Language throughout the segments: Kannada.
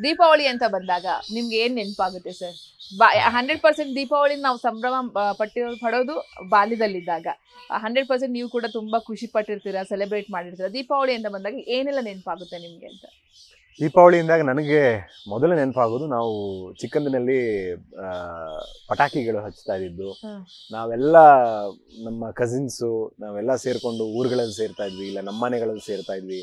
ದೀಪಾವಳಿ ಅಂತ ಬಂದಾಗ ನಿಮ್ಗೆ ಏನ್ ನೆನಪಾಗುತ್ತೆ ಸರ್? 100% ದೀಪಾವಳಿ ನಾವು ಸಂಭ್ರಮ ಪಡೋದು ಬಾಲ್ಯದಲ್ಲಿದ್ದಾಗ. 100% ನೀವು ಕೂಡ ತುಂಬಾ ಖುಷಿ ಪಟ್ಟಿರ್ತೀರಾ, ಸೆಲೆಬ್ರೇಟ್ ಮಾಡಿರ್ತೀರಾ. ದೀಪಾವಳಿ ಅಂತ ಬಂದಾಗ ಏನೆಲ್ಲ ನೆನಪಾಗುತ್ತೆ ನಿಮ್ಗೆ ಅಂತ? ದೀಪಾವಳಿ ಅಂದಾಗ ನನಗೆ ಮೊದಲು ನೆನಪಾಗೋದು ನಾವು ಚಿಕ್ಕಂದಿನಲ್ಲಿ ಪಟಾಕಿಗಳು ಹಚ್ತಾ ಇದ್ದಿದ್ದು. ನಾವೆಲ್ಲ ನಮ್ಮ ಕಸಿನ್ಸು ನಾವೆಲ್ಲ ಸೇರ್ಕೊಂಡು ಊರುಗಳಲ್ಲಿ ಸೇರ್ತಾ ಇದ್ವಿ, ಇಲ್ಲ ನಮ್ಮ ಮನೆಗಳಲ್ಲಿ ಸೇರ್ತಾ ಇದ್ವಿ.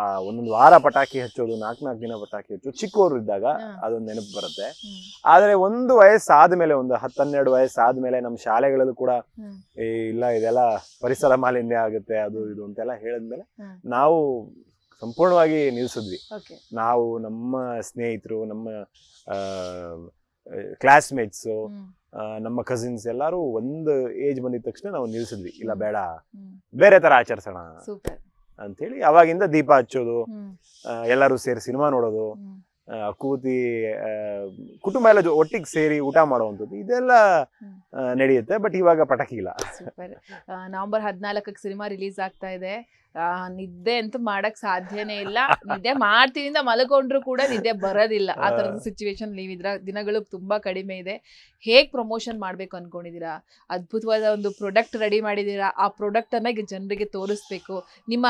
ಆ ಒಂದೊಂದು ವಾರ ಪಟಾಕಿ ಹಚ್ಚೋದು, 4 ದಿನ ಪಟಾಕಿ ಹಚ್ಚೋದು ಚಿಕ್ಕವರು ಇದ್ದಾಗ ಅದೊಂದು ನೆನಪು ಬರುತ್ತೆ. ಆದ್ರೆ ಒಂದು ವಯಸ್ಸಾದ್ಮೇಲೆ, ಒಂದು 10-12 ವಯಸ್ಸಾದ್ಮೇಲೆ ನಮ್ಮ ಶಾಲೆಗಳಲ್ಲೂ ಕೂಡ ಇಲ್ಲ ಇದೆಲ್ಲ ಪರಿಸರ ಮಾಲಿನ್ಯ ಆಗುತ್ತೆ ಅದು ಇದು ಅಂತೆಲ್ಲ ಹೇಳಿದ್ಮೇಲೆ ನಾವು ಸಂಪೂರ್ಣವಾಗಿ ನಿಲ್ಸಿದ್ವಿ. ನಾವು, ನಮ್ಮ ಸ್ನೇಹಿತರು, ನಮ್ಮ ಕ್ಲಾಸ್ಮೇಟ್ಸು, ನಮ್ಮ ಕಸಿನ್ಸ್ ಎಲ್ಲರೂ ಒಂದು ಏಜ್ ಬಂದಿದ ತಕ್ಷಣ ನಾವು ನಿಲ್ಸಿದ್ವಿ. ಇಲ್ಲ ಬೇಡ, ಬೇರೆ ತರ ಆಚರಿಸೋಣ ಅಂತ ಹೇಳಿ ಅವಾಗಿಂದ ದೀಪ ಹಚ್ಚೋದು, ಎಲ್ಲರೂ ಸೇರಿ ಸಿನಿಮಾ ನೋಡೋದು, ಕೂತಿ ಕುಟುಂಬ ಎಲ್ಲ ಒಟ್ಟಿಗೆ ಸೇರಿ ಊಟ ಮಾಡುವಂಥದ್ದು ಇದೆಲ್ಲ ನಡೆಯುತ್ತೆ. ಬಟ್ ಇವಾಗ ಪಟಾಕಿ ಇಲ್ಲ. ನವೆಂಬರ್ 14ಕ್ಕೆ ಸಿನಿಮಾ ರಿಲೀಸ್ ಆಗ್ತಾ ಇದೆ. ನಿದ್ದೆ ಅಂತೂ ಮಾಡಕ್ ಸಾಧ್ಯನೇ ಇಲ್ಲ. ನಿದ್ದೆ ಮಾಡ್ತೀನಿ ಅಂತ ಮಲ್ಕೊಂಡ್ರು ಕೂಡ ನಿದ್ದೆ ಬರೋದಿಲ್ಲ. ಆ ತರದ ಸಿಚುವೇಶನ್ ನೀವಿದ್ರ. ದಿನಗಳು ತುಂಬಾ ಕಡಿಮೆ ಇದೆ. ಹೇಗ್ ಪ್ರಮೋಷನ್ ಮಾಡ್ಬೇಕು ಅನ್ಕೊಂಡಿದೀರಾ? ಅದ್ಭುತವಾದ ಒಂದು ಪ್ರಾಡಕ್ಟ್ ರೆಡಿ ಮಾಡಿದೀರಾ. ಆ ಪ್ರಾಡಕ್ಟ್ ಅನ್ನ ಈಗ ಜನರಿಗೆ ತೋರಿಸ್ಬೇಕು. ನಿಮ್ಮ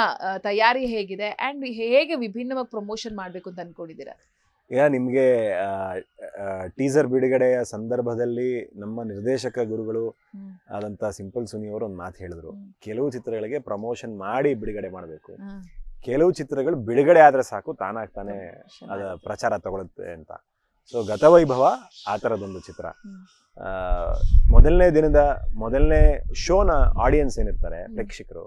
ತಯಾರಿ ಹೇಗಿದೆ ಅಂಡ್ ಹೇಗೆ ವಿಭಿನ್ನವಾಗಿ ಪ್ರಮೋಷನ್ ಮಾಡ್ಬೇಕು ಅಂತ ಅನ್ಕೊಂಡಿದೀರಾ? ಈಗ ನಿಮಗೆ ಟೀಸರ್ ಬಿಡುಗಡೆಯ ಸಂದರ್ಭದಲ್ಲಿ ನಮ್ಮ ನಿರ್ದೇಶಕ ಗುರುಗಳು ಆದಂತ ಸಿಂಪಲ್ ಸುನಿ ಅವರು ಒಂದು ಮಾತು ಹೇಳಿದ್ರು. ಕೆಲವು ಚಿತ್ರಗಳಿಗೆ ಪ್ರಮೋಷನ್ ಮಾಡಿ ಬಿಡುಗಡೆ ಮಾಡಬೇಕು, ಕೆಲವು ಚಿತ್ರಗಳು ಬಿಡುಗಡೆ ಆದ್ರೆ ಸಾಕು ತಾನಾಗ್ತಾನೆ ಅದ ಪ್ರಚಾರ ತಗೊಳುತ್ತೆ ಅಂತ. ಸೊ ಗತವೈಭವ ಆ ಥರದೊಂದು ಚಿತ್ರ. ಮೊದಲನೇ ದಿನದ ಮೊದಲನೇ ಶೋನ ಆಡಿಯನ್ಸ್ ಏನಿರ್ತಾರೆ, ಪ್ರೇಕ್ಷಕರು,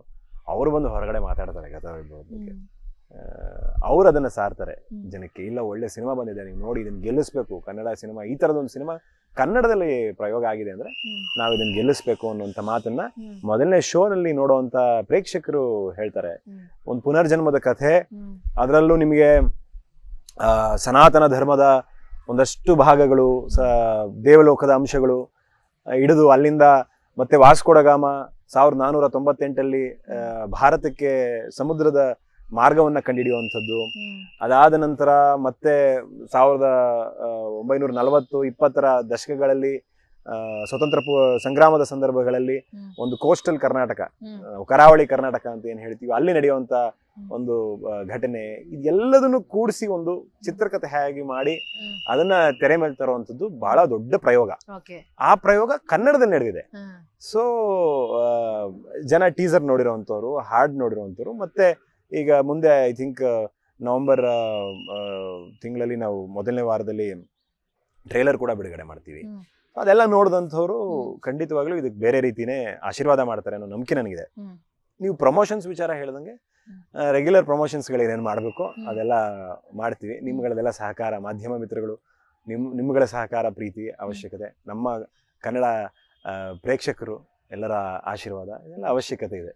ಅವರು ಬಂದು ಹೊರಗಡೆ ಮಾತಾಡ್ತಾರೆ ಗತವೈಭವದ ಬಗ್ಗೆ. ಅವ್ರು ಅದನ್ನ ಸಾರ್ತಾರೆ ಜನಕ್ಕೆ. ಇಲ್ಲ, ಒಳ್ಳೆ ಸಿನಿಮಾ ಬಂದಿದೆ, ನೀವು ನೋಡಿ, ಇದನ್ನ ಗೆಲ್ಲಿಸ್ಬೇಕು. ಕನ್ನಡ ಸಿನಿಮಾ, ಈ ತರದೊಂದು ಸಿನಿಮಾ ಕನ್ನಡದಲ್ಲಿ ಪ್ರಯೋಗ ಆಗಿದೆ ಅಂದ್ರೆ ನಾವು ಇದನ್ನ ಗೆಲ್ಲಿಸ್ಬೇಕು ಅನ್ನುವಂಥ ಮಾತನ್ನ ಮೊದಲನೇ ಶೋನಲ್ಲಿ ನೋಡುವಂತ ಪ್ರೇಕ್ಷಕರು ಹೇಳ್ತಾರೆ. ಒಂದು ಪುನರ್ಜನ್ಮದ ಕಥೆ, ಅದರಲ್ಲೂ ನಿಮಗೆ ಸನಾತನ ಧರ್ಮದ ಒಂದಷ್ಟು ಭಾಗಗಳು, ದೇವಲೋಕದ ಅಂಶಗಳು ಹಿಡಿದು ಅಲ್ಲಿಂದ ಮತ್ತೆ ವಾಸ್ಕೋಡಗಾಮ 1498 ಭಾರತಕ್ಕೆ ಸಮುದ್ರದ ಮಾರ್ಗವನ್ನ ಕಂಡುಹಿಡಿಯುವಂಥದ್ದು. ಅದಾದ ನಂತರ ಮತ್ತೆ 1940-20 ದಶಕಗಳಲ್ಲಿ ಸ್ವತಂತ್ರ ಸಂಗ್ರಾಮದ ಸಂದರ್ಭಗಳಲ್ಲಿ ಒಂದು ಕೋಸ್ಟಲ್ ಕರ್ನಾಟಕ, ಕರಾವಳಿ ಕರ್ನಾಟಕ ಅಂತ ಏನ್ ಹೇಳ್ತೀವಿ, ಅಲ್ಲಿ ನಡೆಯುವಂತ ಒಂದು ಘಟನೆ, ಇದೆಲ್ಲದನ್ನು ಕೂಡಿಸಿ ಒಂದು ಚಿತ್ರಕಥೆ ಹೇಗೆ ಮಾಡಿ ಅದನ್ನ ತೆರೆ ಮೇಲೆ ತರುವಂತದ್ದು ಬಹಳ ದೊಡ್ಡ ಪ್ರಯೋಗ. ಆ ಪ್ರಯೋಗ ಕನ್ನಡದಲ್ಲಿ ನಡೆದಿದೆ. ಸೊ ಜನ ಟೀಸರ್ ನೋಡಿರೋಂಥವ್ರು, ಹಾಡ್ ನೋಡಿರೋಂಥವ್ರು, ಮತ್ತೆ ಈಗ ಮುಂದೆ ಐ ಥಿಂಕ್ ನವೆಂಬರ್ ತಿಂಗಳಲ್ಲಿ ನಾವು ಮೊದಲನೇ ವಾರದಲ್ಲಿ ಟ್ರೇಲರ್ ಕೂಡ ಬಿಡುಗಡೆ ಮಾಡ್ತೀವಿ. ಅದೆಲ್ಲ ನೋಡಿದಂಥವ್ರು ಖಂಡಿತವಾಗ್ಲೂ ಇದಕ್ಕೆ ಬೇರೆ ರೀತಿನೇ ಆಶೀರ್ವಾದ ಮಾಡ್ತಾರೆ ಅನ್ನೋ ನಂಬಿಕೆ ನನಗಿದೆ. ನೀವು ಪ್ರಮೋಷನ್ಸ್ ವಿಚಾರ ಹೇಳ್ದಂಗೆ ರೆಗ್ಯುಲರ್ ಪ್ರಮೋಷನ್ಸ್ಗಳು ಏನೇನು ಮಾಡಬೇಕು ಅದೆಲ್ಲ ಮಾಡ್ತೀವಿ. ನಿಮ್ಗಳದೆಲ್ಲ ಸಹಕಾರ, ಮಾಧ್ಯಮ ಮಿತ್ರಗಳು, ನಿಮ್ಗಳ ಸಹಕಾರ, ಪ್ರೀತಿ ಅವಶ್ಯಕತೆ, ನಮ್ಮ ಕನ್ನಡ ಪ್ರೇಕ್ಷಕರು ಎಲ್ಲರ ಆಶೀರ್ವಾದ ಇದೆಲ್ಲ ಅವಶ್ಯಕತೆ ಇದೆ.